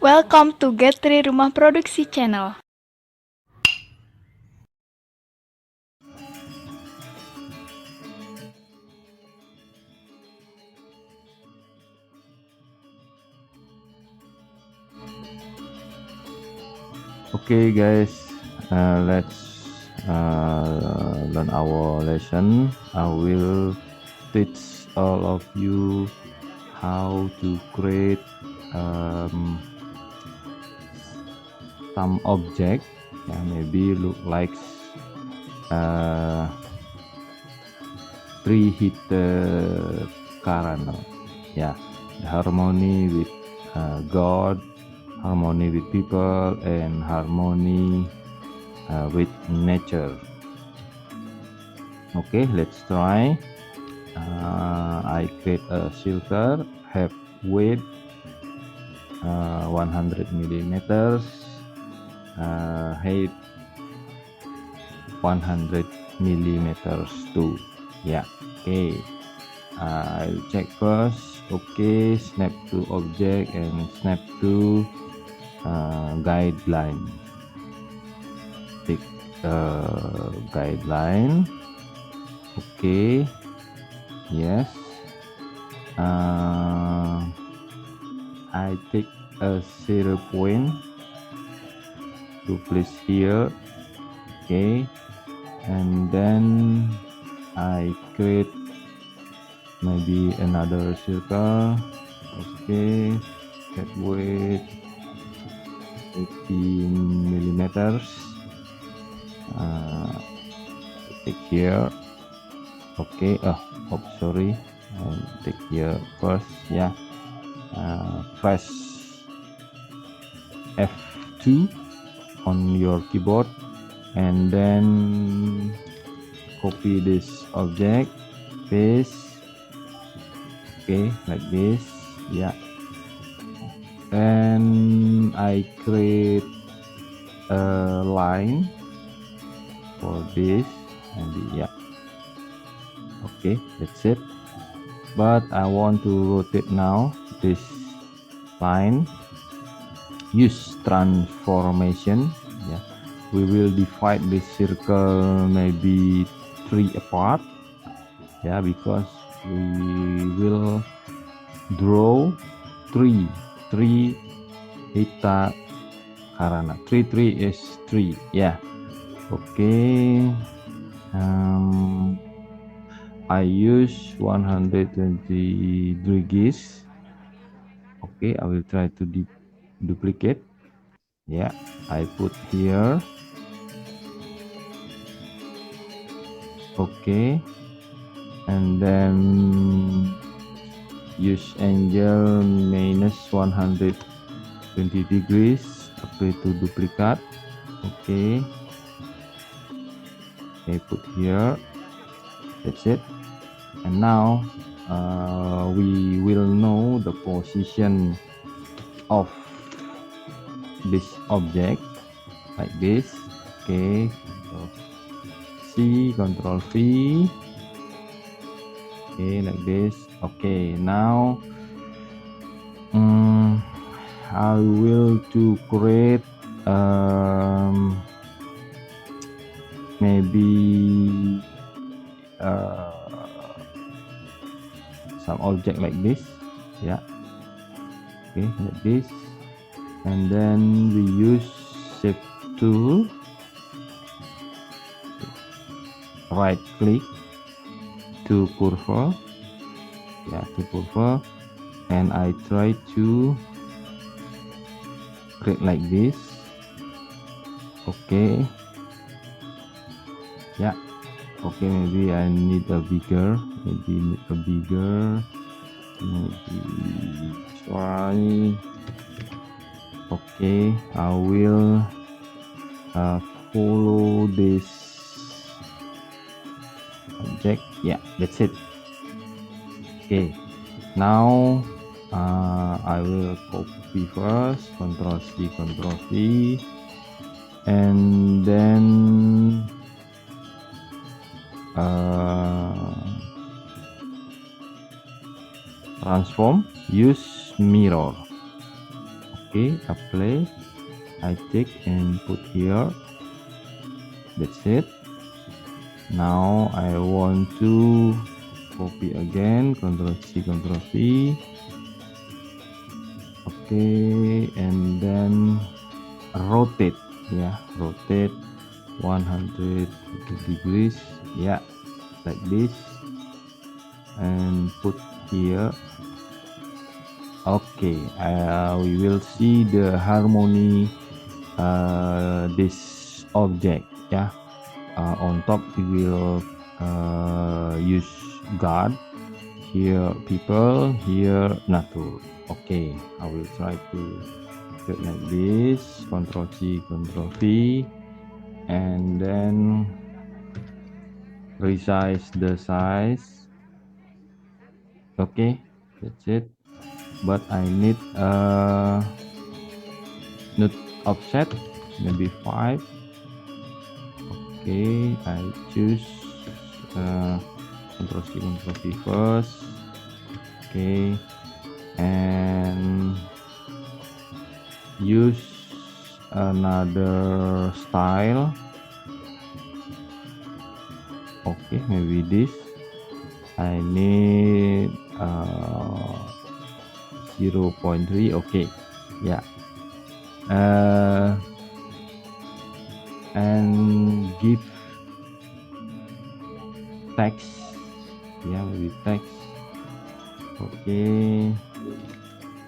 Welcome to Get3 Rumah Produksi Channel. Okay guys, let's learn our lesson. I will teach all of you how to create some object, maybe look like three-headed Karana. The harmony with God, harmony with people, and harmony with nature. Okay, let's try. I create a circle, have width 100 millimeters, height 100 millimeters too. Okay. I'll check first. Okay, snap to object and snap to guideline. Pick guideline. Okay. Yes. I take a 0 point to place here. Okay, and then I create maybe another circle. Okay, that width 18 millimeters. Take here. Okay, sorry, I'll take here first. Press F2 on your keyboard and then copy this object, paste. Okay, like this. And I create a line for this, maybe. Okay, that's it. But I want to rotate now this line. Use transformation. We will divide this circle maybe 3 apart, because we will draw 3 Hita Karana. 3 is 3. Okay. I use 120 degrees. Okay, I will try to duplicate. I put here. Okay, and then use angle minus 120 degrees. Apply to duplicate. Okay, put here. That's it. And now we will know the position of this object like this. Okay, C, Control V. Okay, like this. Okay, now I will to create maybe some object like this. Okay, like this. And then we use shape tool, right click to curve, to curve, and I try to create like this. Okay, okay, maybe I need a bigger, maybe try. Okay, I will follow this object. That's it. Okay, now I will copy first, Control C, Control V, and then transform, use mirror. Okay, apply. I take and put here. That's it. Now I want to copy again, Ctrl C, Ctrl V. Okay, and then rotate, yeah, rotate 100 degrees, yeah, like this, and put here. Okay, we will see the harmony this object, yeah. On top we will use God, here people, here nature. Okay, I will try to do it like this, Ctrl C, Ctrl V, and then resize the size. Okay, that's it. But I need node offset, maybe 5. Okay, I choose Ctrl C, Ctrl V first. Okay, and use another style. Okay, maybe this. I need 0.3. okay, yeah, and give text, yeah, maybe text. Okay,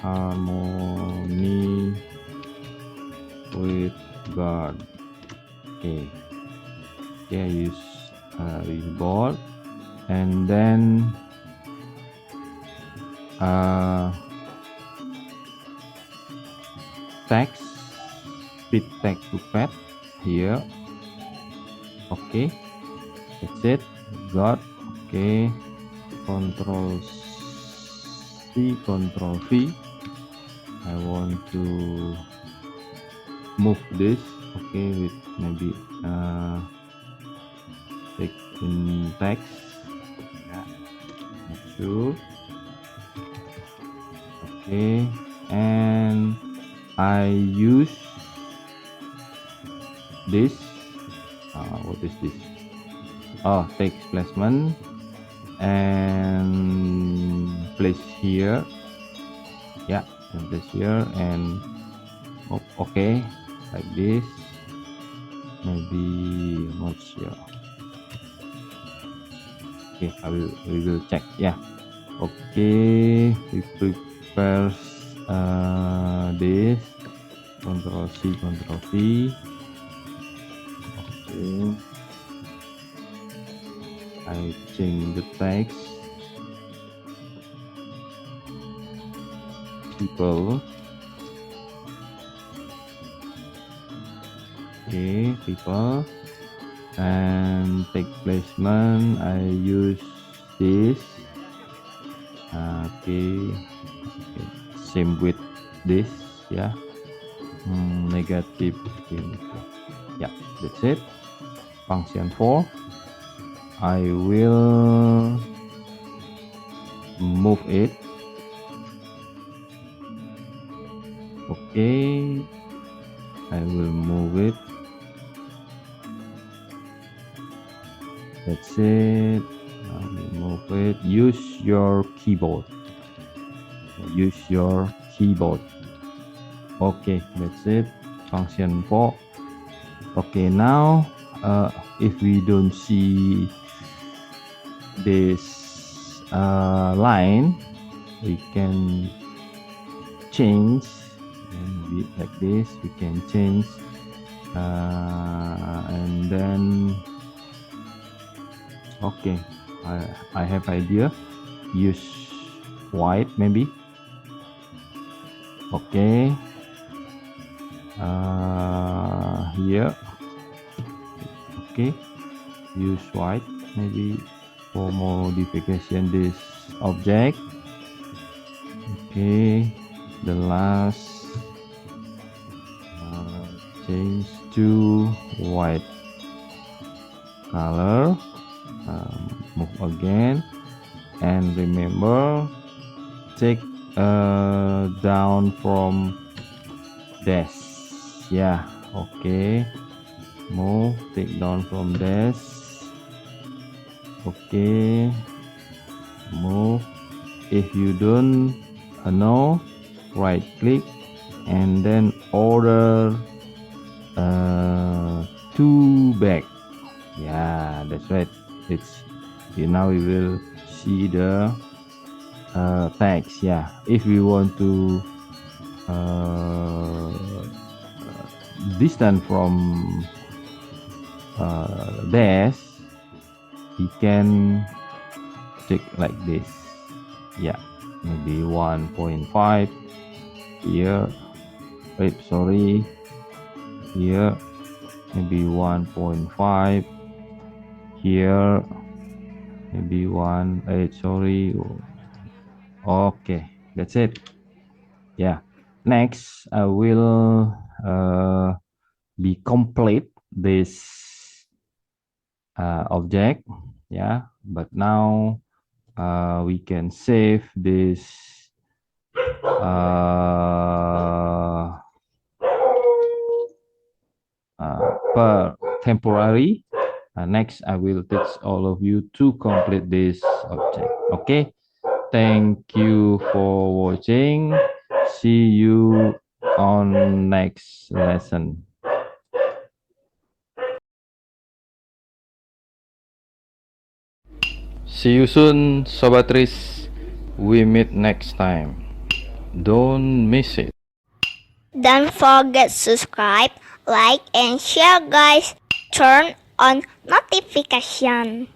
harmony with God. Okay, I use board, and then text, fit text to pet here. Okay, that's it, got. Okay, Ctrl C, Ctrl V. I want to move this. Okay, with maybe take in text, yeah, sure. Okay, and I use this. What is this? Oh, text placement, and place here, yeah, and place here, and okay, like this, maybe not sure. Okay, we will check, yeah. Okay, we prepare this, Ctrl C, Ctrl V. Okay, I change the text, people. Okay, people, and take placement, I use this. Okay, same with this, yeah. Negative, yeah, that's it. Function 4, I will move it. Okay, I will move it. That's it. I will move it. Use your keyboard. Use your keyboard. Okay, that's it. Function 4. Okay, now if we don't see this line, we can change, and like this we can change, and then okay, I have idea, use white maybe. Okay, here, okay, use white maybe for modification this object. Okay, the last change to white color, move again, and remember take down from dash. Yeah, okay. Move, take down from dash. Okay, move. If you don't know, right click and then order to back. Yeah, that's right. It's now we will see the text. Yeah, if we want to distance from dash, we can check like this. Yeah, maybe 1.5 here. Wait, sorry, here maybe 1.5 here, maybe 1. Sorry. Okay, that's it. Yeah, next I will be complete this object. Yeah, but now we can save this per temporary. Next I will teach all of you to complete this object. Okay, thank you for watching. See you on next lesson. See you soon, Sobatris. We meet next time. Don't miss it. Don't forget subscribe, like, and share guys. Turn on notification.